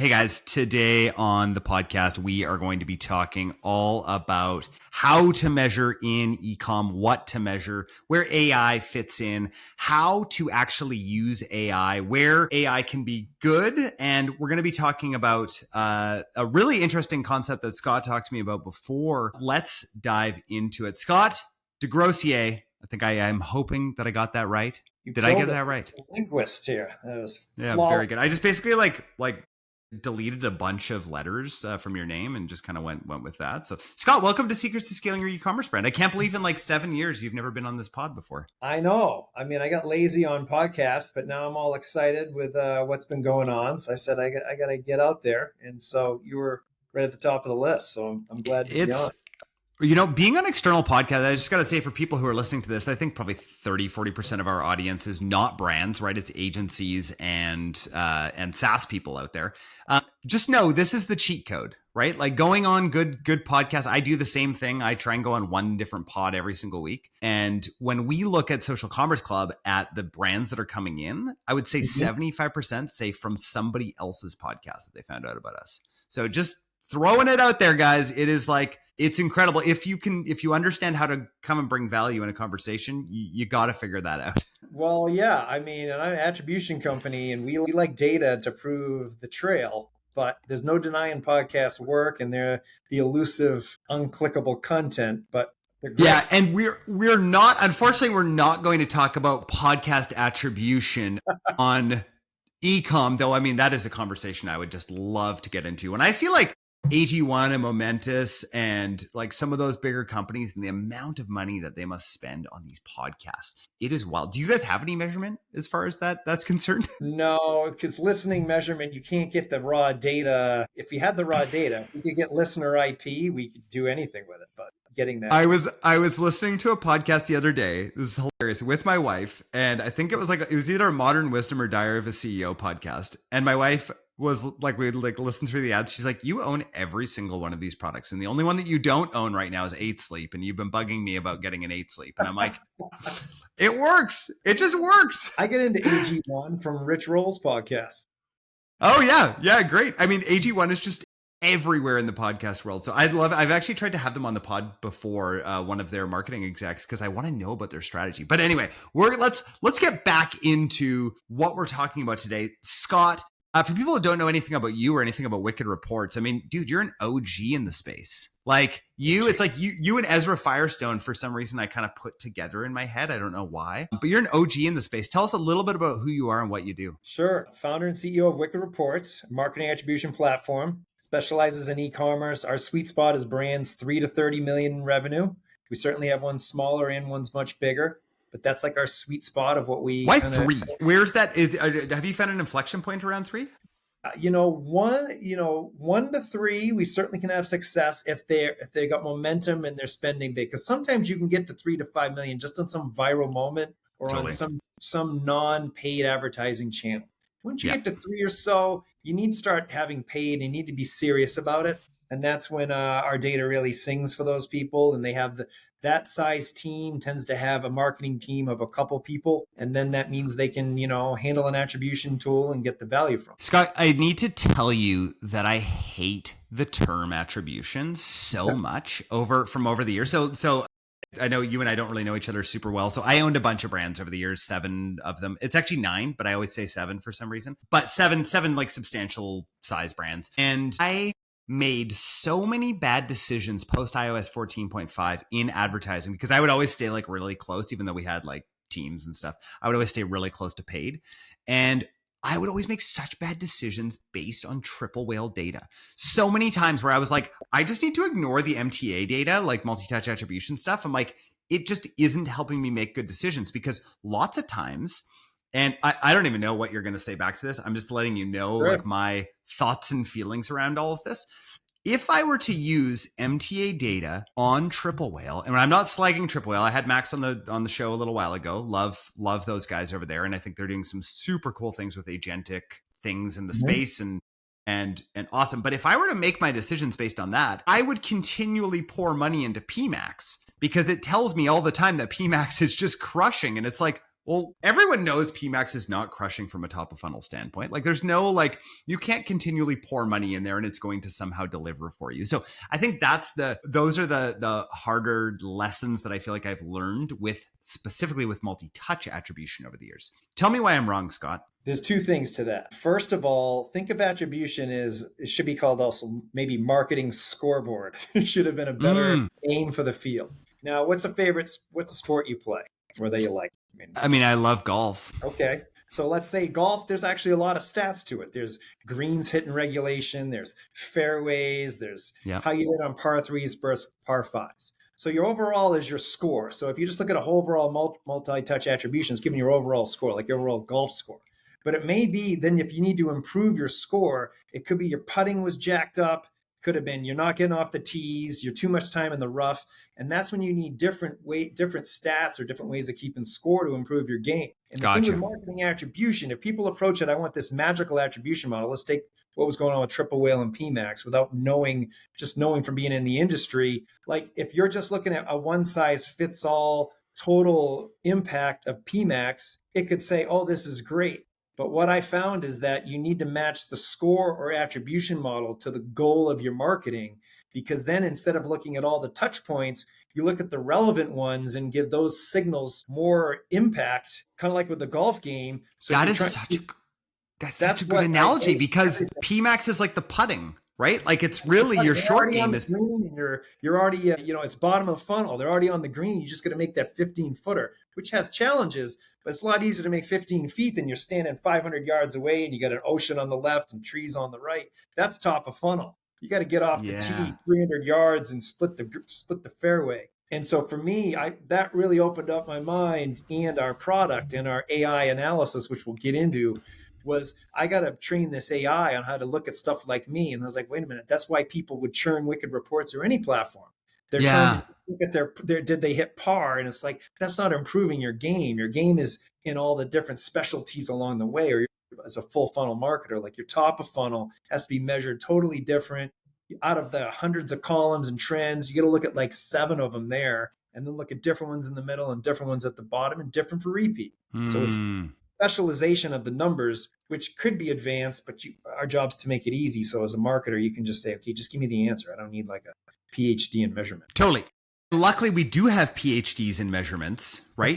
Hey guys, today on the podcast, we are going to be talking all about how to measure in e-com, what to measure, where AI fits in, how to actually use AI, where AI can be good. And we're going to be talking about a really interesting concept that Scott talked to me about before. Let's dive into it. Scott Desgrosseilliers, I'm hoping that I got that right. Did I get that right? Linguist here. Yeah, very good. I just basically like deleted a bunch of letters from your name and just kind of went with that. So Scott, welcome to Secrets to Scaling Your E-commerce Brand. I can't believe in like 7 years you've never been on this pod before. I know. I mean, I got lazy on podcasts, but now I'm all excited with what's been going on. So I said I got to get out there, and so you were right at the top of the list. So I'm glad to be on. You know, being on external podcast, I just got to say for people who are listening to this, I think probably 30-40% of our audience is not brands, right? It's agencies and SaaS people out there. Just know this is the cheat code, right? Like going on good podcasts. I do the same thing. I try and go on one different pod every single week. And when we look at Social Commerce Club at the brands that are coming in, I would say 75% say from somebody else's podcast that they found out about us. So just throwing it out there, guys. It is like, it's incredible. If you understand how to come and bring value in a conversation, you got to figure that out. Well, yeah. I mean, I'm an attribution company and we like data to prove the trail, but there's no denying podcasts work and they're the elusive, unclickable content, but yeah, and we're not, unfortunately, we're not going to talk about podcast attribution on e-com, though. I mean, that is a conversation I would just love to get into. When I see like AG1 and Momentous and like some of those bigger companies and the amount of money that they must spend on these podcasts, it is wild. Do you guys have any measurement as far as that's concerned? No, because listening measurement, you can't get the raw data. If you had the raw data, we could get listener IP, we could do anything with it, but getting that. I was listening to a podcast the other day. This is hilarious with my wife. And I think it was either a Modern Wisdom or Diary of a CEO podcast. And my wife was like, we like listened through the ads. She's like, you own every single one of these products. And the only one that you don't own right now is 8 Sleep. And you've been bugging me about getting an 8 Sleep. And I'm like, it works. It just works. I get into AG1 from Rich Roll's podcast. Oh yeah. Yeah. Great. I mean, AG1 is just everywhere in the podcast world. So I'd love it. I've actually tried to have them on the pod before, one of their marketing execs, because I want to know about their strategy. But anyway, let's get back into what we're talking about today. Scott, for people who don't know anything about you or anything about Wicked Reports, I mean, dude, you're an OG in the space. Like it's like you and Ezra Firestone, for some reason, I kind of put together in my head. I don't know why, but you're an OG in the space. Tell us a little bit about who you are and what you do. Sure. Founder and CEO of Wicked Reports, a marketing attribution platform, specializes in e-commerce. Our sweet spot is brands 3 to 30 million in revenue. We certainly have ones smaller and ones much bigger, but that's like our sweet spot of what we. Why 3? Where's that? Have you found an inflection point around 3? 1 to 3, we certainly can have success if they got momentum and they're spending big. Because sometimes you can get to 3 to 5 million just on some viral moment or on some non-paid advertising channel. Once you get to 3 or so, you need to start having paid and you need to be serious about it. And that's when our data really sings for those people. And they have that size team tends to have a marketing team of a couple people. And then that means they can, handle an attribution tool and get the value from it. Scott, I need to tell you that I hate the term attribution so much over the years. So I know you and I don't really know each other super well. So I owned a bunch of brands over the years, 7 of them. It's actually 9, but I always say 7 for some reason. But seven like substantial size brands. And I made so many bad decisions post iOS 14.5 in advertising because I would always stay like really close, even though we had like teams and stuff. I would always stay really close to paid. And I would always make such bad decisions based on triple whale data. So many times where I was like, I just need to ignore the MTA data, like multi-touch attribution stuff. I'm like, it just isn't helping me make good decisions because lots of times, and I don't even know what you're going to say back to this. I'm just letting you know like my thoughts and feelings around all of this. If I were to use MTA data on Triple Whale, and I'm not slagging Triple Whale, I had Max on the show a little while ago. Love those guys over there, and I think they're doing some super cool things with agentic things in the space and awesome. But if I were to make my decisions based on that, I would continually pour money into PMAX because it tells me all the time that PMAX is just crushing, and it's like, Well, everyone knows PMAX is not crushing from a top of funnel standpoint. Like there's no, like, you can't continually pour money in there and it's going to somehow deliver for you. So I think those are the harder lessons that I feel like I've learned with specifically with multi-touch attribution over the years. Tell me why I'm wrong, Scott. There's two things to that. First of all, think of attribution as it should be called also maybe marketing scoreboard. It should have been a better name for the field. Now, what's a sport you play or that you like? I mean, I love golf. Okay. So let's say golf, there's actually a lot of stats to it. There's greens hit in regulation, there's fairways, there's how you hit on par threes versus par fives. So your overall is your score. So if you just look at a whole overall multi-touch attribution, it's giving your overall score, like your overall golf score. But it may be then if you need to improve your score, it could be your putting was jacked up. Could have been you're not getting off the tees, you're too much time in the rough. And that's when you need different stats or different ways of keeping score to improve your game. And the thing with marketing attribution, if people approach it, I want this magical attribution model. Let's take what was going on with Triple Whale and PMAX without knowing from being in the industry. Like if you're just looking at a one size fits all total impact of PMAX, it could say, oh, this is great. But what I found is that you need to match the score or attribution model to the goal of your marketing, because then instead of looking at all the touch points, you look at the relevant ones and give those signals more impact, kind of like with the golf game. So that's such a good analogy because PMAX is like the putting, right? Like it's really your short game is green. You're already, it's bottom of the funnel. They're already on the green. You just got to make that 15-footer, which has challenges, but it's a lot easier to make 15 feet than you're standing 500 yards away and you got an ocean on the left and trees on the right. That's top of funnel. You got to get off the tee 300 yards and split the fairway. And so for me, that really opened up my mind and our product and our AI analysis, which we'll get into, was I got to train this AI on how to look at stuff like me. And I was like, wait a minute, that's why people would churn wicked reports or any platform. They're trying to look at their did they hit par? And it's like, that's not improving your game. Your game is in all the different specialties along the way, or as a full funnel marketer, like your top of funnel has to be measured totally different. Out of the hundreds of columns and trends, you got to look at like 7 of them there, and then look at different ones in the middle and different ones at the bottom and different for repeat. So it's specialization of the numbers, which could be advanced, but our job's to make it easy. So as a marketer, you can just say, okay, just give me the answer. I don't need like a PhD in measurement. Totally. Luckily, we do have PhDs in measurements, right?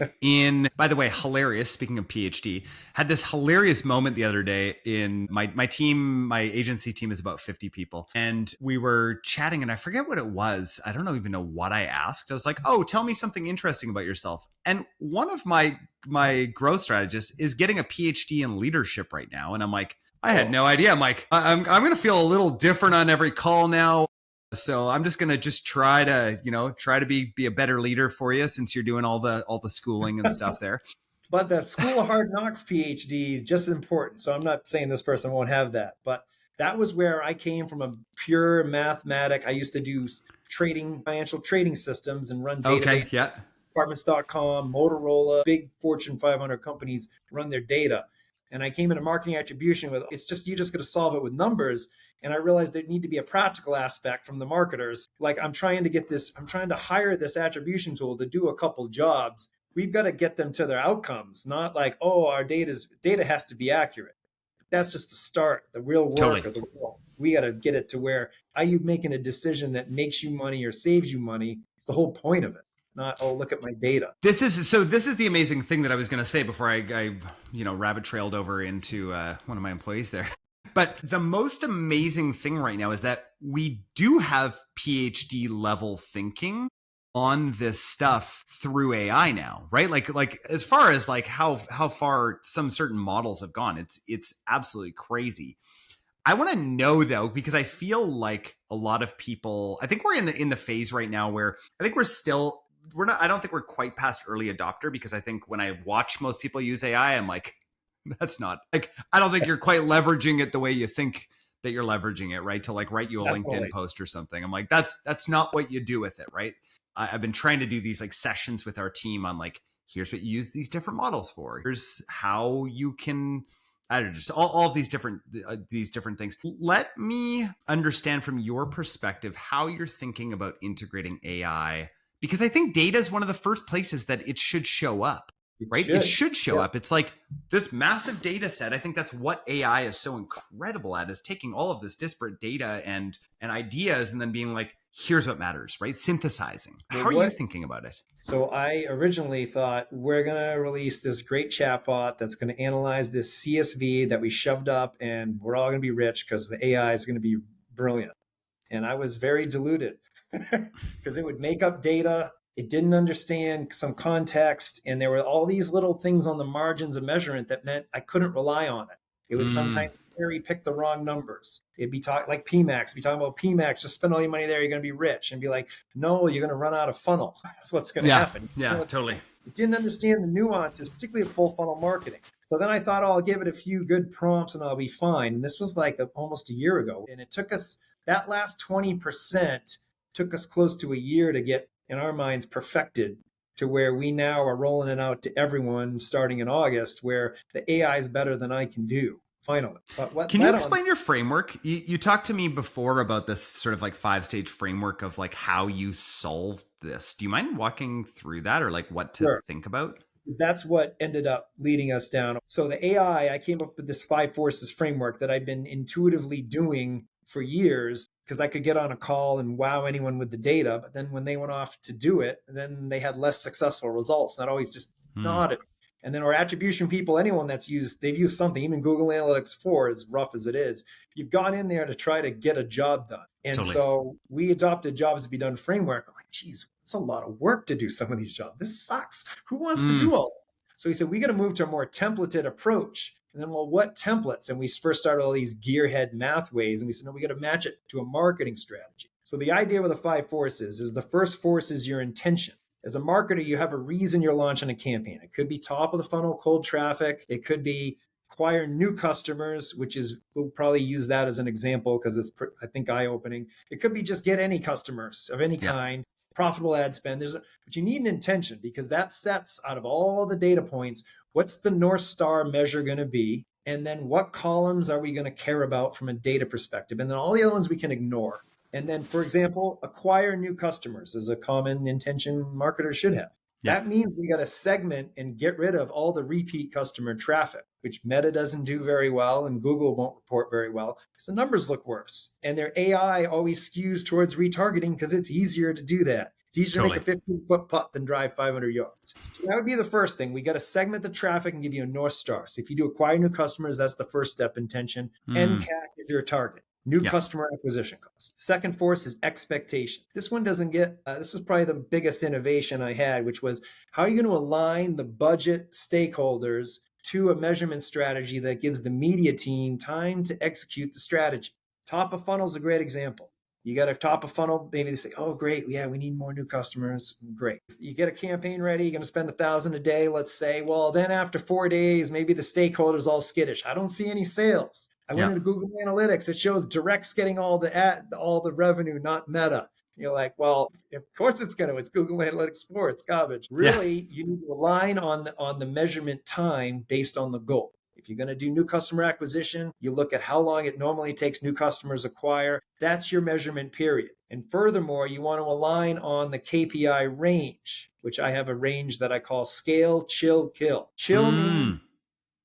By the way, hilarious, speaking of PhD, had this hilarious moment the other day in my team, my agency team is about 50 people. And we were chatting and I forget what it was. I don't even know what I asked. I was like, oh, tell me something interesting about yourself. And one of my growth strategists is getting a PhD in leadership right now. And I'm like, I had no idea. I'm like, I'm going to feel a little different on every call now. So I'm just going to try to be a better leader for you since you're doing all the schooling and stuff there. But the School of Hard Knocks PhD is just as important. So I'm not saying this person won't have that, but that was where I came from, a pure mathematic. I used to do financial trading systems and run database. Apartments.com, Motorola, big Fortune 500 companies run their data. And I came into marketing attribution with, you just got to solve it with numbers. And I realized there need to be a practical aspect from the marketers. Like I'm trying to hire this attribution tool to do a couple jobs. We've got to get them to their outcomes, not like, oh, our data has to be accurate. That's just the start, the real work of the role. We got to get it to where are you making a decision that makes you money or saves you money? It's the whole point of it. Not, oh, look at my data. This is the amazing thing that I was going to say before I rabbit trailed over into one of my employees there. But the most amazing thing right now is that we do have PhD level thinking on this stuff through AI now, right? Like as far as like how far some certain models have gone, it's absolutely crazy. I want to know though, because I feel like a lot of people, I think we're in the phase right now where I think I don't think we're quite past early adopter, because I think when I watch most people use AI, I'm like, that's not like, I don't think you're quite leveraging it the way you think that you're leveraging it, right? To like write you a LinkedIn post or something. I'm like, that's not what you do with it, right? I've been trying to do these like sessions with our team on like, here's what you use these different models for. Here's how you can, I don't know, just all of these different things. Let me understand from your perspective how you're thinking about integrating AI, because I think data is one of the first places that it should show up. It right? It should. should show Yeah. up. It's like this massive data set. I think that's what AI is so incredible at, is taking all of this disparate data and ideas and then being like, here's what matters, right? Synthesizing. Well, How are you thinking about it? So I originally thought we're going to release this great chatbot that's going to analyze this CSV that we shoved up and we're all going to be rich because the AI is going to be brilliant. And I was very deluded because it would make up data. It didn't understand some context. And there were all these little things on the margins of measurement that meant I couldn't rely on it. It would sometimes Terry pick the wrong numbers. It'd be talking like PMAX, be talking about PMAX, just spend all your money there, you're going to be rich. And be like, no, you're going to run out of funnel. That's what's going to happen. Yeah, totally. It didn't understand the nuances, particularly of full funnel marketing. So then I thought, oh, I'll give it a few good prompts and I'll be fine. And this was like almost a year ago. And it took us, that last 20% took us close to a year to get, in our minds, perfected to where we now are rolling it out to everyone starting in August, where the AI is better than I can do. Finally. But can you explain your framework? You talked to me before about this sort of like 5-stage framework of like how you solved this. Do you mind walking through that, or like what to think about? Because that's what ended up leading us down. So the AI, I came up with this 5 forces framework that I've been intuitively doing for years because I could get on a call and wow anyone with the data. But then when they went off to do it, then they had less successful results. That always just nodded. And then our attribution people, anyone that's they've used something, even Google Analytics 4, as rough as it is, you've gone in there to try to get a job done. And so we adopted jobs to be done framework. I'm like, geez, it's a lot of work to do some of these jobs. This sucks. Who wants to do all this? So we said, we got to move to a more templated approach. And then, well, what templates? And we first started all these gearhead math ways. And we said, no, we got to match it to a marketing strategy. So the idea with the 5 forces is the first force is your intention. As a marketer, you have a reason you're launching a campaign. It could be top of the funnel cold traffic. It could be acquire new customers, which is, we'll probably use that as an example because it's, I think, eye-opening. It could be just get any customers of any kind, profitable ad spend. But you need an intention because that sets out of all the data points, what's the North Star measure going to be? And then what columns are we going to care about from a data perspective? And then all the other ones we can ignore. And then, for example, acquire new customers is a common intention marketers should have. That means we got to segment and get rid of all the repeat customer traffic, which Meta doesn't do very well and Google won't report very well because the numbers look worse. And their AI always skews towards retargeting because it's easier to do that. It's easier to make a 15-foot putt than drive 500 yards. So that would be the first thing. We got to segment the traffic and give you a North Star. So if you do acquire new customers, that's the first step, intention. NCAC is your target. New customer acquisition cost. Second force is expectation. This one doesn't get, this is probably the biggest innovation I had, which was how are you going to align the budget stakeholders to a measurement strategy that gives the media team time to execute the strategy? Top of funnel is a great example. You got a top of funnel, maybe they say, oh, great. Yeah, we need more new customers. Great. You get a campaign ready, you're going to spend $1,000 a day, let's say. Well, then after 4 days, maybe the stakeholders all skittish. I don't see any sales. I went into Google Analytics. It shows direct's getting all the revenue, not Meta. You're like, well, of course it's going to. It's Google Analytics 4. It's garbage. Really, you need to align on the measurement time based on the goal. If you're going to do new customer acquisition, you look at how long it normally takes new customers acquire. That's your measurement period. And furthermore, you want to align on the KPI range, which I have a range that I call scale, chill, kill. Chill means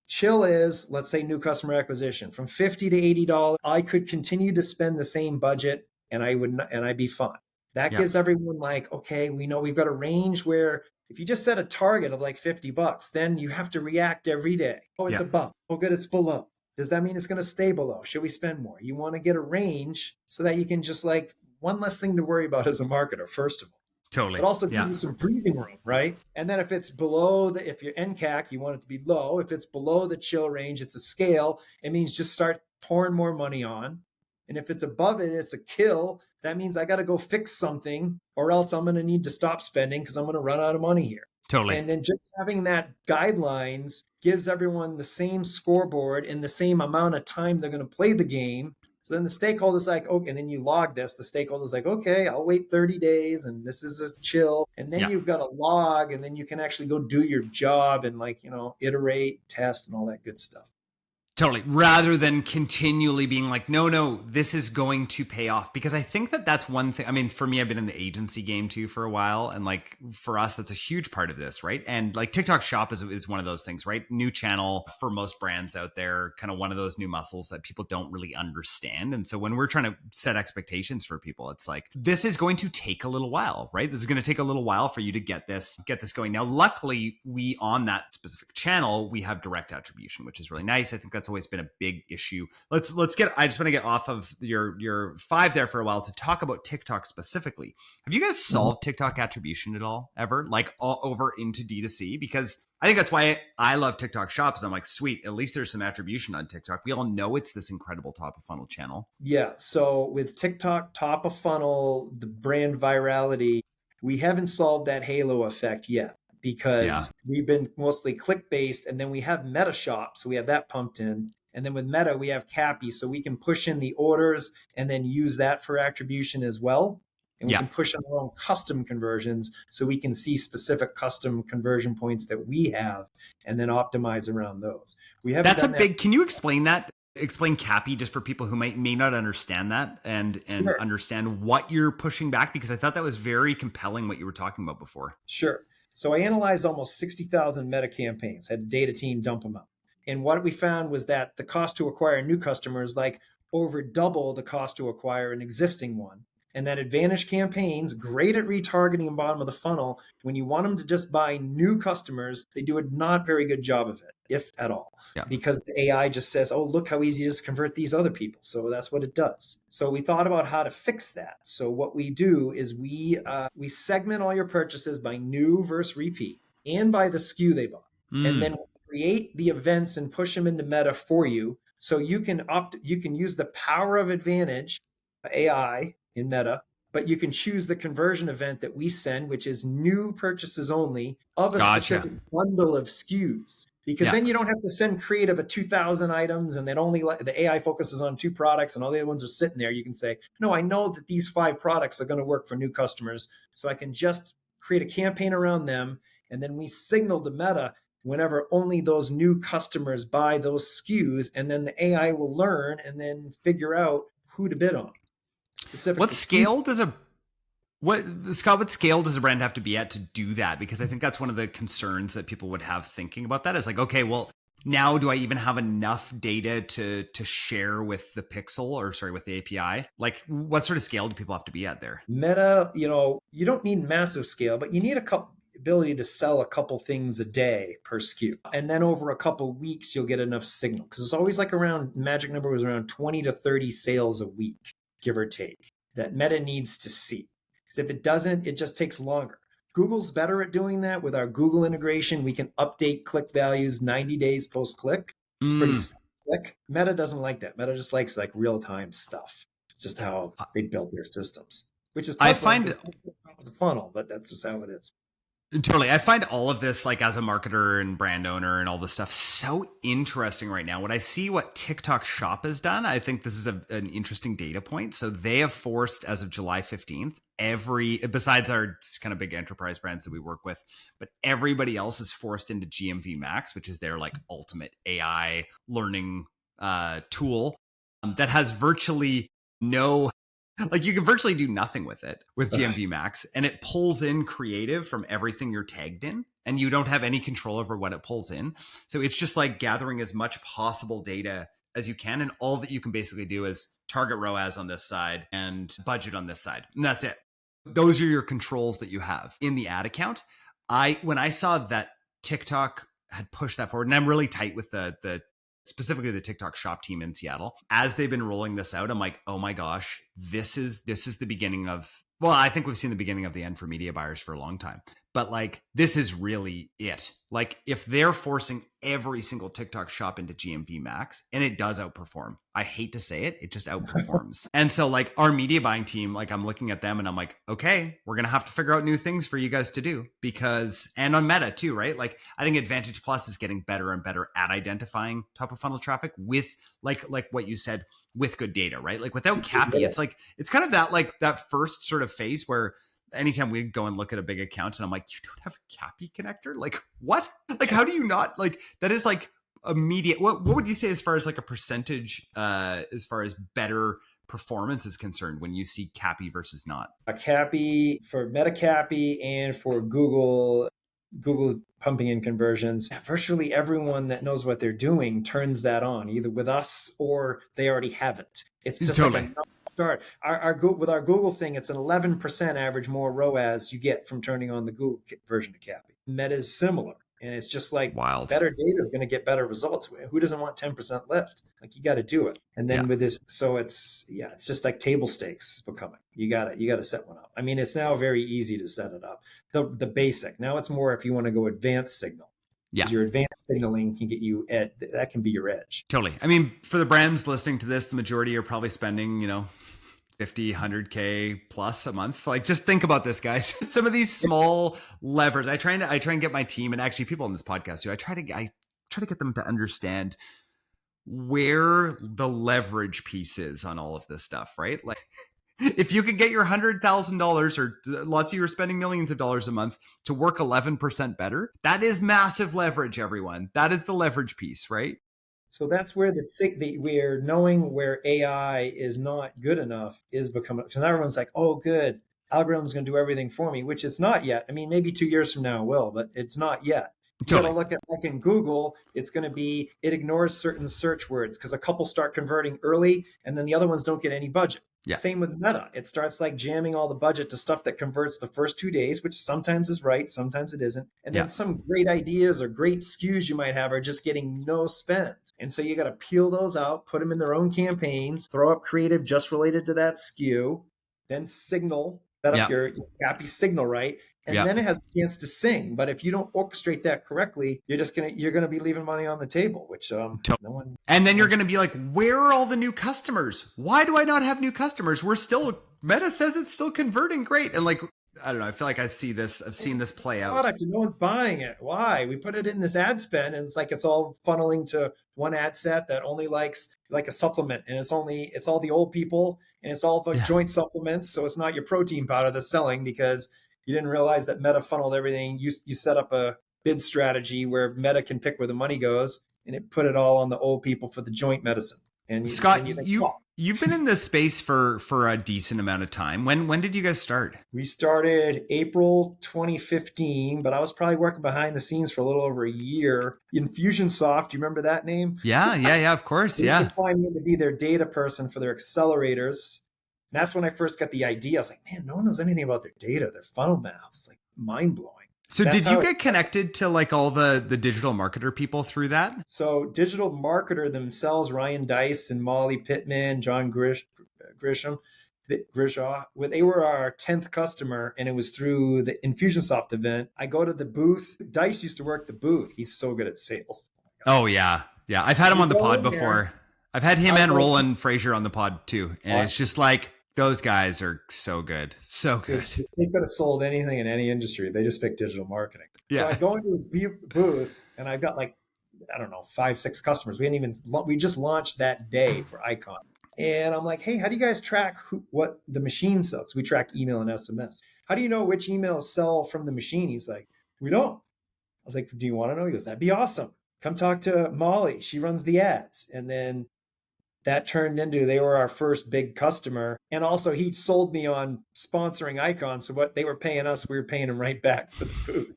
chill is, let's say, new customer acquisition from $50 to $80. I could continue to spend the same budget and I'd be fine. That gives everyone like, okay, we know we've got a range where if you just set a target of like $50, then you have to react every day. Oh, it's above. Oh, good, it's below. Does that mean it's going to stay below? Should we spend more? You want to get a range so that you can just like one less thing to worry about as a marketer, first of all. Totally. But also give you some breathing room, right? And then if it's below if you're NCAC, you want it to be low. If it's below the chill range, it's a scale. It means just start pouring more money on. And if it's above it, it's a kill. That means I got to go fix something or else I'm going to need to stop spending because I'm going to run out of money here. Totally. And then just having that guidelines gives everyone the same scoreboard and the same amount of time they're going to play the game. So then the stakeholder's like, okay, and then you log this. The stakeholder's like, okay, I'll wait 30 days and this is a chill. And then you've got a log and then you can actually go do your job and like, iterate, test and all that good stuff. Totally. Rather than continually being like, no, this is going to pay off. Because I think that that's one thing. I mean, for me, I've been in the agency game too for a while. And like for us, that's a huge part of this, right? And like TikTok Shop is one of those things, right? New channel for most brands out there, kind of one of those new muscles that people don't really understand. And so when we're trying to set expectations for people, it's like, this is going to take a little while, right? This is going to take a little while for you to get this going. Now, luckily, we on that specific channel, we have direct attribution, which is really nice. I think that's always been a big issue. I just want to get off of your 5 there for a while to talk about TikTok specifically. Have you guys solved TikTok attribution at all ever, like all over into D2C? Because I think that's why I love TikTok Shops. I'm like, sweet, at least there's some attribution on TikTok. We all know it's this incredible top of funnel channel. Yeah. So with TikTok top of funnel, the brand virality, we haven't solved that halo effect yet, because we've been mostly click-based, and then we have Meta Shop, so we have that pumped in. And then with Meta, we have CAPI, so we can push in the orders and then use that for attribution as well. And we can push in our own custom conversions, so we can see specific custom conversion points that we have and then optimize around those. That's a big, can you explain that? Explain CAPI just for people who may not understand that and Sure. understand what you're pushing back, because I thought that was very compelling what you were talking about before. Sure. So I analyzed almost 60,000 Meta campaigns, had a data team dump them out. And what we found was that the cost to acquire new customers, like over double the cost to acquire an existing one. And that Advantage campaigns, great at retargeting and bottom of the funnel. When you want them to just buy new customers, they do a not very good job of it, if at all. Because the AI just says, oh, look how easy it is to convert these other people. So that's what it does. So we thought about how to fix that. So what we do is we segment all your purchases by new versus repeat and by the SKU they bought. And then create the events and push them into Meta for you. So you can use the power of Advantage AI in Meta, but you can choose the conversion event that we send, which is new purchases only of a specific bundle of SKUs. Because then you don't have to send creative of 2,000 items and then only the AI focuses on 2 products and all the other ones are sitting there. You can say, no, I know that these 5 products are going to work for new customers. So I can just create a campaign around them. And then we signal to Meta whenever only those new customers buy those SKUs. And then the AI will learn and then figure out who to bid on. What scale does a brand have to be at to do that? Because I think that's one of the concerns that people would have thinking about that is like, okay, well, now do I even have enough data to share with the pixel with the API? Like what sort of scale do people have to be at there? Meta, you don't need massive scale, but you need ability to sell a couple things a day per SKU. And then over a couple weeks, you'll get enough signal, because it's always like magic number was around 20 to 30 sales a week, give or take, that Meta needs to see. Because if it doesn't, it just takes longer. Google's better at doing that. With our Google integration, we can update click values 90 days post-click. It's pretty slick. Meta doesn't like that. Meta just likes like real-time stuff. It's just how they built their systems, which is I find the funnel, but that's just how it is. Totally. I find all of this, like as a marketer and brand owner and all this stuff, so interesting right now. When I see what TikTok Shop has done, I think this is an interesting data point. So they have forced, as of July 15th, besides our kind of big enterprise brands that we work with, but everybody else is forced into GMV Max, which is their like ultimate AI learning tool that has virtually no... Like you can virtually do nothing with it with GMV Max, and it pulls in creative from everything you're tagged in, and you don't have any control over what it pulls in. So it's just like gathering as much possible data as you can, and all that you can basically do is target ROAS on this side and budget on this side, and that's it. Those are your controls that you have in the ad account. When I saw that TikTok had pushed that forward, and I'm really tight with the specifically the TikTok Shop team in Seattle, as they've been rolling this out, I'm like, oh my gosh, this is the beginning of, well, I think we've seen the beginning of the end for media buyers for a long time, but like, this is really it. Like if they're forcing every single TikTok Shop into GMV Max, and it does outperform, I hate to say it just outperforms. And so like our media buying team, like I'm looking at them and I'm like, okay, we're going to have to figure out new things for you guys to do, because, and on Meta too, right? Like I think Advantage Plus is getting better and better at identifying top of funnel traffic with like what you said, with good data, right? Like without CAPI, it's kind of that, like that first sort of phase where anytime we go and look at a big account and I'm like, you don't have a CAPI connector? Like what? Like, how do you not, like, that is like immediate, what would you say as far as like a percentage, as far as better performance is concerned when you see CAPI versus not? A CAPI for Meta CAPI and for Google pumping in conversions, virtually everyone that knows what they're doing turns that on, either with us or they already haven't. It's just totally. like a start. With our Google thing, it's an 11% average more ROAS you get from turning on the Google version of CAPI. Meta is similar. And it's just like wild. Better data is going to get better results. Who doesn't want 10% lift? Like you got to do it. And then with this, so it's just like table stakes becoming. You got to set one up. I mean, it's now very easy to set it up. The basic. Now it's more if you want to go advanced signal. Yeah. Your advanced signaling can get you that can be your edge. Totally. I mean, for the brands listening to this, the majority are probably spending, 50, 100K plus a month. Like, just think about this, guys. Some of these small levers, I try and get my team, and actually people on this podcast too, I try to get them to understand where the leverage piece is on all of this stuff, right? Like, if you can get your $100,000 or lots of you are spending millions of dollars a month to work 11% better, that is massive leverage, everyone. That is the leverage piece, right? So that's where we're knowing where AI is not good enough is becoming. So now everyone's like, oh, good, algorithm's going to do everything for me, which it's not yet. I mean, maybe 2 years from now it will, but it's not yet. You got to look at, like in Google, it's going to be, it ignores certain search words because a couple start converting early and then the other ones don't get any budget. Yeah. Same with Meta. It starts like jamming all the budget to stuff that converts the first 2 days, which sometimes is right, sometimes it isn't. And then some great ideas or great SKUs you might have are just getting no spend. And so you got to peel those out, put them in their own campaigns, throw up creative just related to that SKU, then signal, set up your CAPI signal, right? And then it has a chance to sing. But if you don't orchestrate that correctly, you're gonna be leaving money on the table, which no one. And then you're gonna be like, where are all the new customers? Why do I not have new customers? Meta says it's still converting great. And like, I don't know, I feel like I've seen this play out. Product, no one's buying it. Why? We put it in this ad spend and it's like it's all funneling to one ad set that only likes like a supplement. And it's all the old people and it's all the joint supplements. So it's not your protein powder that's selling because you didn't realize that Meta funneled everything. You set up a bid strategy where Meta can pick where the money goes, and it put it all on the old people for the joint medicine. And Scott, you've been in this space for a decent amount of time. When did you guys start? We started April 2015, but I was probably working behind the scenes for a little over a year. Infusionsoft, do you remember that name? Yeah, of course. They find me to be their data person for their accelerators. And that's when I first got the idea. I was like, man, no one knows anything about their data, their funnel math. It's like mind blowing. So did you get connected to like all the digital marketer people through that? So digital marketer themselves, Ryan Dice and Molly Pittman, John Grisham, they were our 10th customer, and it was through the Infusionsoft event. I go to the booth. Dice used to work the booth. He's so good at sales. Oh yeah. I've had him on the pod before. I've had him and Roland Frazier on the pod too. And it's just like, those guys are so good. So good. They could have sold anything in any industry. They just picked digital marketing. Yeah. So I go into his booth and I've got like, I don't know, 5-6 customers. We just launched that day for Icon. And I'm like, hey, how do you guys track what the machine sells? We track email and SMS. How do you know which emails sell from the machine? He's like, we don't. I was like, do you want to know? He goes, that'd be awesome. Come talk to Molly. She runs the ads. And then that turned into, they were our first big customer. And also he sold me on sponsoring Icon. So what they were paying us, we were paying them right back for the food.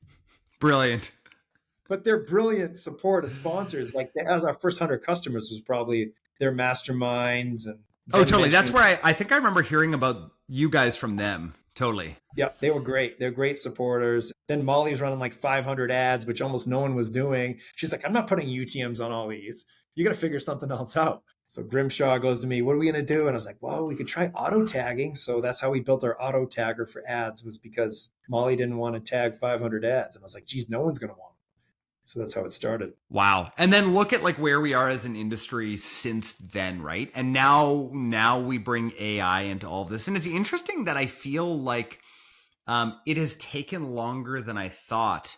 Brilliant. But their brilliant support of sponsors, like as our first 100 customers was probably their masterminds. And totally. That's where I think I remember hearing about you guys from them. Totally. Yep. They were great. They're great supporters. Then Molly's running like 500 ads, which almost no one was doing. She's like, I'm not putting UTMs on all these. You got to figure something else out. So Grimshaw goes to me, what are we going to do? And I was like, well, we could try auto tagging. So that's how we built our auto tagger for ads, was because Molly didn't want to tag 500 ads. And I was like, geez, no one's going to want them. So that's how it started. Wow. And then look at like where we are as an industry since then, right? And now we bring AI into all of this. And it's interesting that I feel like it has taken longer than I thought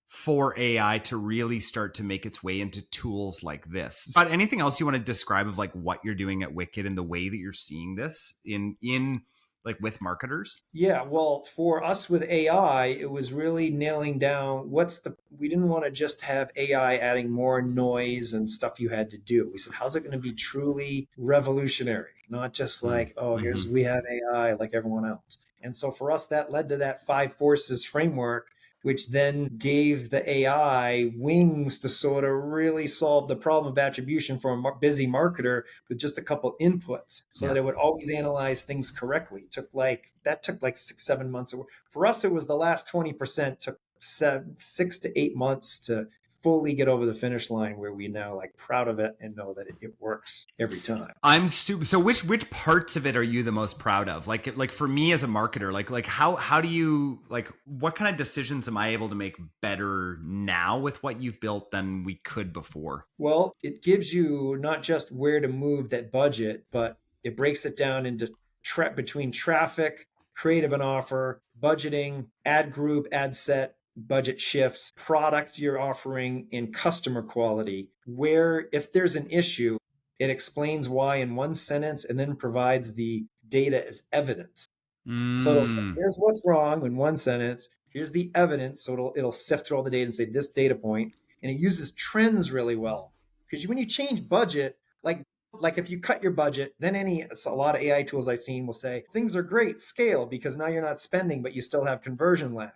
for AI to really start to make its way into tools like this. But anything else you want to describe of like what you're doing at Wicked and the way that you're seeing this in with marketers? Yeah, well, for us with AI, it was really nailing down we didn't want to just have AI adding more noise and stuff you had to do. We said, how's it going to be truly revolutionary? Not just like, oh, Mm-hmm. we have AI like everyone else. And so for us, that led to that 5 forces framework, which then gave the AI wings to sort of really solve the problem of attribution for a busy marketer with just a couple inputs so that it would always analyze things correctly. That took like 6-7 months. For us, it was the last 20% took 6 to 8 months to fully get over the finish line, where we now like proud of it and know that it works every time. I'm super. So which parts of it are you the most proud of? Like for me as a marketer, like how do you, like, what kind of decisions am I able to make better now with what you've built than we could before? Well, it gives you not just where to move that budget, but it breaks it down into between traffic, creative and offer, budgeting, ad group, ad set, budget shifts, product you're offering, and customer quality. Where if there's an issue, it explains why in one sentence and then provides the data as evidence. So it'll say, here's what's wrong in one sentence. Here's the evidence. So it'll sift through all the data and say this data point, and it uses trends really well, because when you change budget, like if you cut your budget, then a lot of AI tools I've seen will say things are great, scale, because now you're not spending, but you still have conversion lag.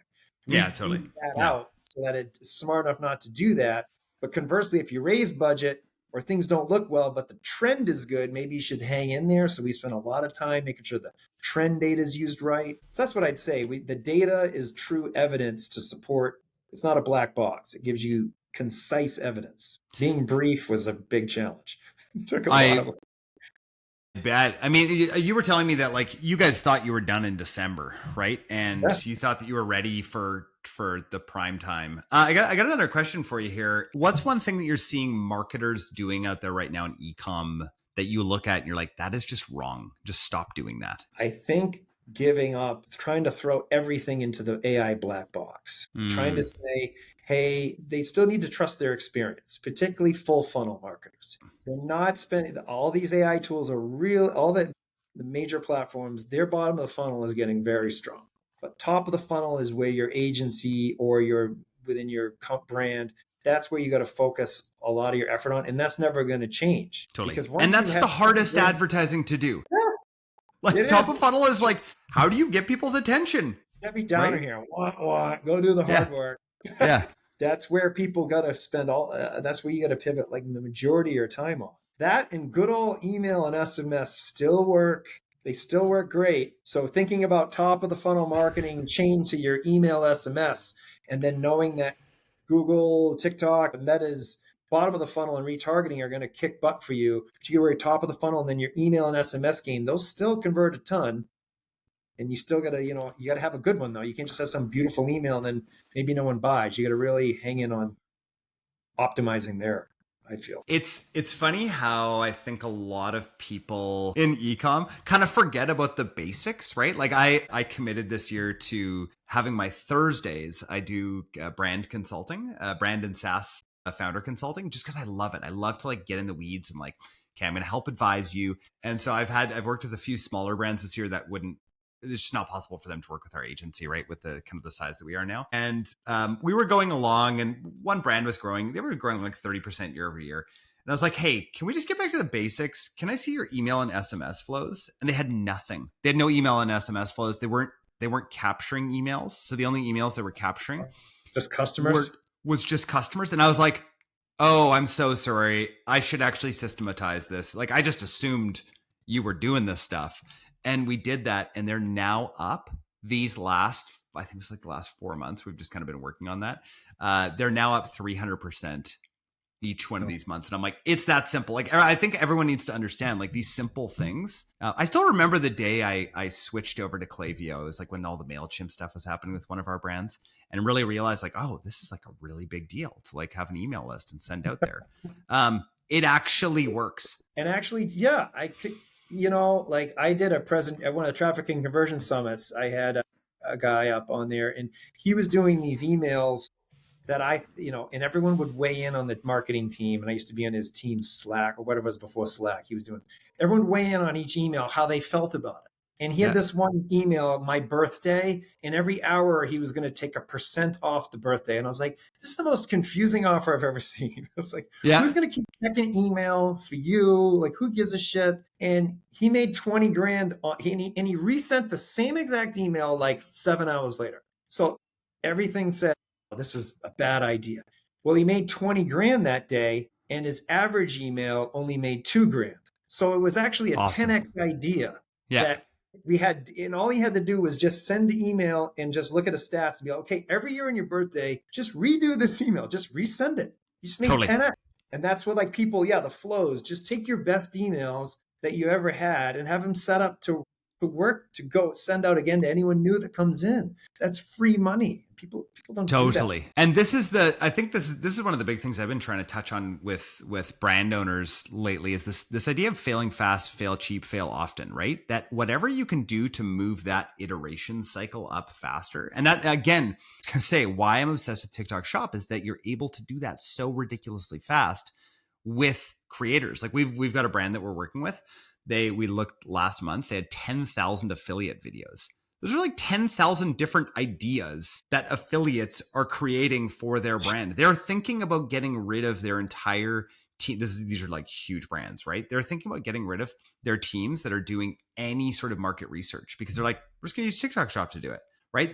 Yeah, totally. Beat that out so that it's smart enough not to do that. But conversely, if you raise budget or things don't look well, but the trend is good, maybe you should hang in there. So we spend a lot of time making sure the trend data is used right. So that's what I'd say. The data is true evidence to support. It's not a black box. It gives you concise evidence. Being brief was a big challenge. It took a lot of work. Bad. I mean, you were telling me that like you guys thought you were done in December, right? And you thought that you were ready for the prime time. I got another question for you here. What's one thing that you're seeing marketers doing out there right now in e-com that you look at and you're like, that is just wrong. Just stop doing that? I think giving up, trying to throw everything into the AI black box, trying to say, hey, they still need to trust their experience, particularly full funnel marketers. They're not spending, all these AI tools are real, all the major platforms, their bottom of the funnel is getting very strong. But top of the funnel is where your agency or within your brand, that's where you got to focus a lot of your effort on. And that's never going to change. Totally. And that's the hardest advertising to do. Yeah. Like top of funnel is like, how do you get people's attention? Get me down here. What? Go do the hard work. Yeah. That's where people got to spend that's where you got to pivot like the majority of your time on. That and good old email and SMS still work. They still work great. So thinking about top of the funnel marketing chain to your email SMS, and then knowing that Google, TikTok, and Meta's bottom of the funnel and retargeting are going to kick butt for you. But you get top of the funnel and then your email and SMS game, those still convert a ton. And you still got to, you got to have a good one though. You can't just have some beautiful email and then maybe no one buys. You got to really hang in on optimizing there, I feel. It's funny how I think a lot of people in ecom kind of forget about the basics, right? Like I committed this year to having my Thursdays. I do brand consulting, brand and SaaS founder consulting, just because I love it. I love to like get in the weeds and like, okay, I'm going to help advise you. And so I've worked with a few smaller brands this year that it's just not possible for them to work with our agency, right? With the kind of the size that we are now. And we were going along and one brand was growing. They were growing like 30% year over year. And I was like, hey, can we just get back to the basics? Can I see your email and SMS flows? And they had nothing. They had no email and SMS flows. They weren't capturing emails. So the only emails they were capturing just customers was just customers. And I was like, oh, I'm so sorry. I should actually systematize this. Like I just assumed you were doing this stuff. And we did that. And they're now up these last, I think it's like the last 4 months. We've just kind of been working on that. They're now up 300% each one of these months. And I'm like, it's that simple. Like, I think everyone needs to understand like these simple things. I still remember the day I switched over to Klaviyo. It was like when all the MailChimp stuff was happening with one of our brands, and really realized like, oh, this is like a really big deal to like have an email list and send out there. It actually works. And actually, yeah, I could, like I did a present at one of the traffic and conversion summits. I had a guy up on there and he was doing these emails that and everyone would weigh in on the marketing team. And I used to be on his team Slack or whatever it was before Slack. Everyone would weigh in on each email, how they felt about it. And he had this one email, my birthday, and every hour he was going to take a % off the birthday. And I was like, this is the most confusing offer I've ever seen. It's like, who's going to keep checking email for you? Like, who gives a shit? And he made 20 grand and he resent the same exact email like 7 hours later. So everything said, oh, this was a bad idea. Well, he made 20 grand that day and his average email only made 2 grand. So it was actually a 10x idea that we had, and all he had to do was just send the email and just look at the stats and be like, okay, every year on your birthday, just redo this email, just resend it. You just made 10x. And that's what like people, the flows, just take your best emails that you ever had and have them set up to work, to go send out again to anyone new that comes in. That's free money. People don't do that. And I think this is one of the big things I've been trying to touch on with brand owners lately is this idea of failing fast, fail cheap, fail often, right? That whatever you can do to move that iteration cycle up faster. And that, again, to say why I'm obsessed with TikTok Shop is that you're able to do that so ridiculously fast with creators. Like we've got a brand that we're working with. We looked last month, they had 10,000 affiliate videos. Those are like 10,000 different ideas that affiliates are creating for their brand. They're thinking about getting rid of their entire team. These are like huge brands, right? They're thinking about getting rid of their teams that are doing any sort of market research because they're like, we're just going to use TikTok Shop to do it, right?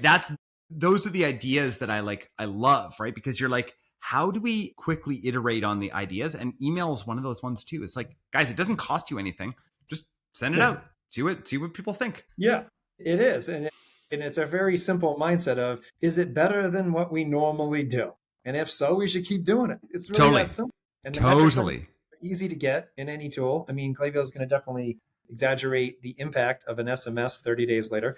Those are the ideas that I love, right? Because you're like, how do we quickly iterate on the ideas? And email is one of those ones too. It's like, guys, it doesn't cost you anything. Just send it out. See what people think. Yeah, it is. And it's a very simple mindset of, is it better than what we normally do? And if so, we should keep doing it. It's really that simple. And the metrics are easy to get in any tool. I mean, Klaviyo is going to definitely exaggerate the impact of an SMS 30 days later.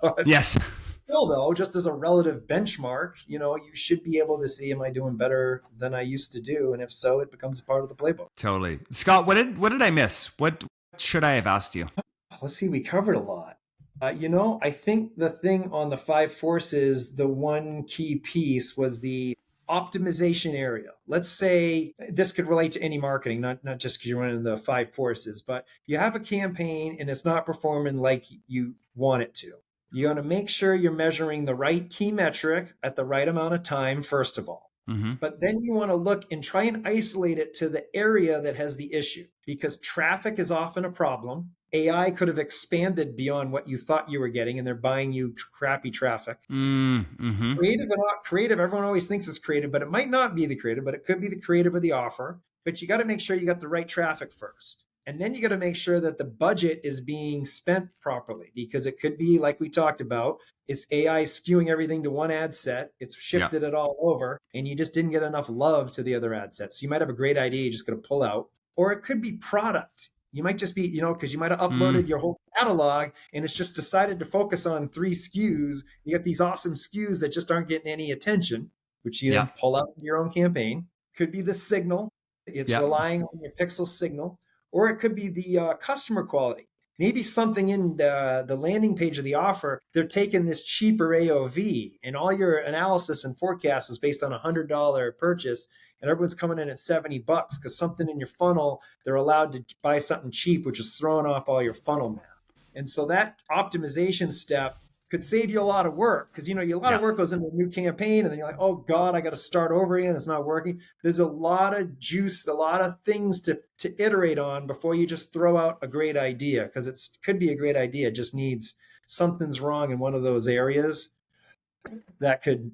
But yes. Still, though, just as a relative benchmark, you should be able to see, am I doing better than I used to do? And if so, it becomes a part of the playbook. Totally. Scott, what did I miss? What should I have asked you? Let's see. We covered a lot. I think the thing on the 5 forces, the one key piece was the optimization area. Let's say this could relate to any marketing, not just because you're running the 5 forces, but you have a campaign and it's not performing like you want it to. You want to make sure you're measuring the right key metric at the right amount of time, first of all. Mm-hmm. But then you want to look and try and isolate it to the area that has the issue, because traffic is often a problem. AI could have expanded beyond what you thought you were getting, and they're buying you crappy traffic. Mm-hmm. Creative or not creative, everyone always thinks it's creative, but it might not be the creative, but it could be the creative of the offer. But you got to make sure you got the right traffic first. And then you got to make sure that the budget is being spent properly, because it could be, like we talked about, it's AI skewing everything to one ad set. It's shifted it all over, and you just didn't get enough love to the other ad sets. So you might have a great idea, you're just going to pull out. Or it could be product. You might just be, because you might have uploaded your whole catalog and it's just decided to focus on 3 SKUs. You got these awesome SKUs that just aren't getting any attention, which you then pull out your own campaign. Could be the signal. It's relying on your pixel signal. Or it could be the customer quality. Maybe something in the landing page of the offer, they're taking this cheaper AOV and all your analysis and forecast is based on a $100 purchase, and everyone's coming in at $70 because something in your funnel, they're allowed to buy something cheap, which is throwing off all your funnel math. And so that optimization step could save you a lot of work, because a lot of work goes into a new campaign and then you're like, oh God, I got to start over again. It's not working. There's a lot of juice, a lot of things to iterate on before you just throw out a great idea, because it could be a great idea. It just needs something's wrong in one of those areas that could,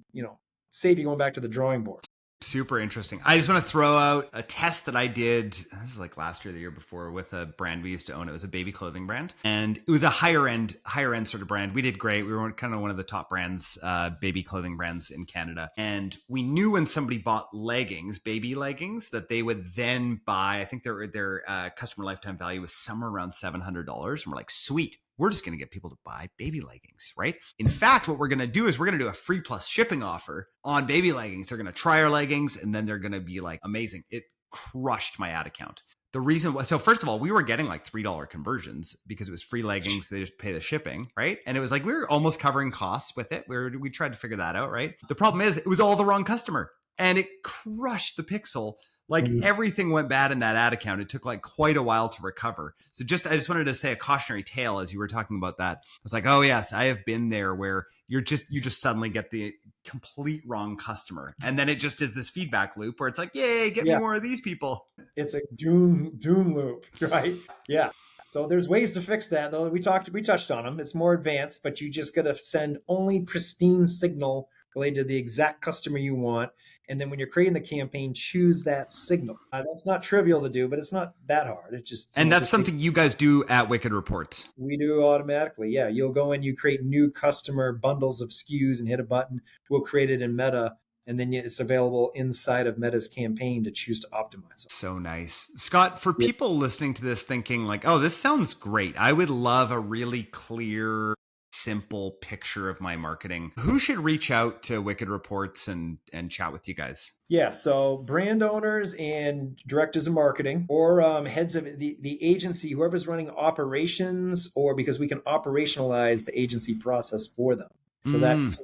save you going back to the drawing board. Super interesting. I just want to throw out a test that I did. This is like last year, the year before, with a brand we used to own. It was a baby clothing brand, and it was a higher end sort of brand. We did great. We were kind of one of the top brands, baby clothing brands in Canada. And we knew when somebody bought leggings, baby leggings, that they would then buy, I think their customer lifetime value was somewhere around $700. And we're like, sweet. We're just going to get people to buy baby leggings, right? In fact, what we're going to do is we're going to do a Free+shipping offer on baby leggings. They're going to try our leggings and then they're going to be like, amazing. It crushed my ad account. The reason was, so first of all, we were getting like $3 conversions because it was free leggings. They just pay the shipping, right? And it was like, we were almost covering costs with it. We tried to figure that out, right? The problem is it was all the wrong customer and it crushed the pixel Like everything went bad in that ad account. It took like quite a while to recover. So I just wanted to say a cautionary tale as you were talking about that. I was like, oh yes, I have been there where you just suddenly get the complete wrong customer. And then it just is this feedback loop where it's like, yay, get me more of these people. It's a doom loop, right? Yeah. So there's ways to fix that though. We touched on them. It's more advanced, but you just got to send only pristine signal related to the exact customer you want. And then when you're creating the campaign, choose that signal. That's not trivial to do, but it's not that hard. It just that's something you guys do at Wicked Reports. We do automatically. Yeah, you'll go in, you create new customer bundles of SKUs and hit a button. We'll create it in Meta, and then it's available inside of Meta's campaign to choose to optimize it. So nice. Scott, for people listening to this thinking like, oh, this sounds great. I would love a really clear, simple picture of my marketing. Who should reach out to Wicked Reports and chat with you guys? Yeah, so brand owners and directors of marketing or heads of the agency, whoever's running operations, or because we can operationalize the agency process for them. So that's,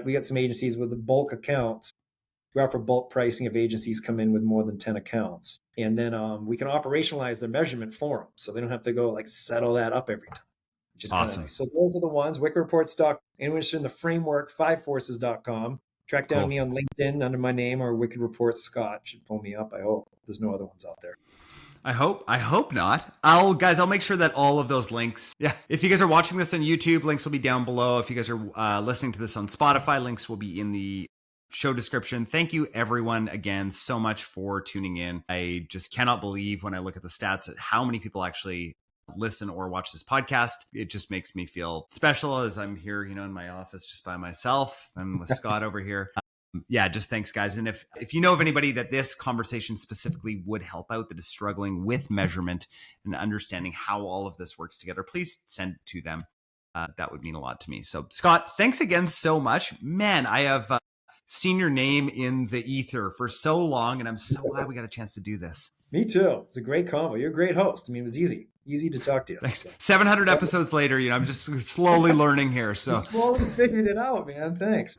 we got some agencies with the bulk accounts. We offer bulk pricing if agencies come in with more than 10 accounts. And then we can operationalize their measurement for them. So they don't have to go like settle that up every time. Which is awesome. Nice. So those are the ones. WickedReports. Anyone interested in the framework, fiveforces.com. Track down me on LinkedIn under my name, or Wicked Reports Scott should pull me up. I hope there's no other ones out there. I hope not. I'll make sure that all of those links. Yeah. If you guys are watching this on YouTube, links will be down below. If you guys are listening to this on Spotify, links will be in the show description. Thank you everyone again so much for tuning in. I just cannot believe when I look at the stats at how many people actually listen or watch this podcast. It just makes me feel special as I'm here, in my office just by myself. I'm with Scott over here. Just thanks guys. And if you know of anybody that this conversation specifically would help out, that is struggling with measurement and understanding how all of this works together, please send it to them. That would mean a lot to me. So Scott, thanks again so much. Man, I have seen your name in the ether for so long, and I'm so glad we got a chance to do this. Me too. It's a great combo. You're a great host. I mean, it was easy to talk to you. Thanks. 700 episodes later, I'm just slowly learning here. So slowly figured it out, man. Thanks.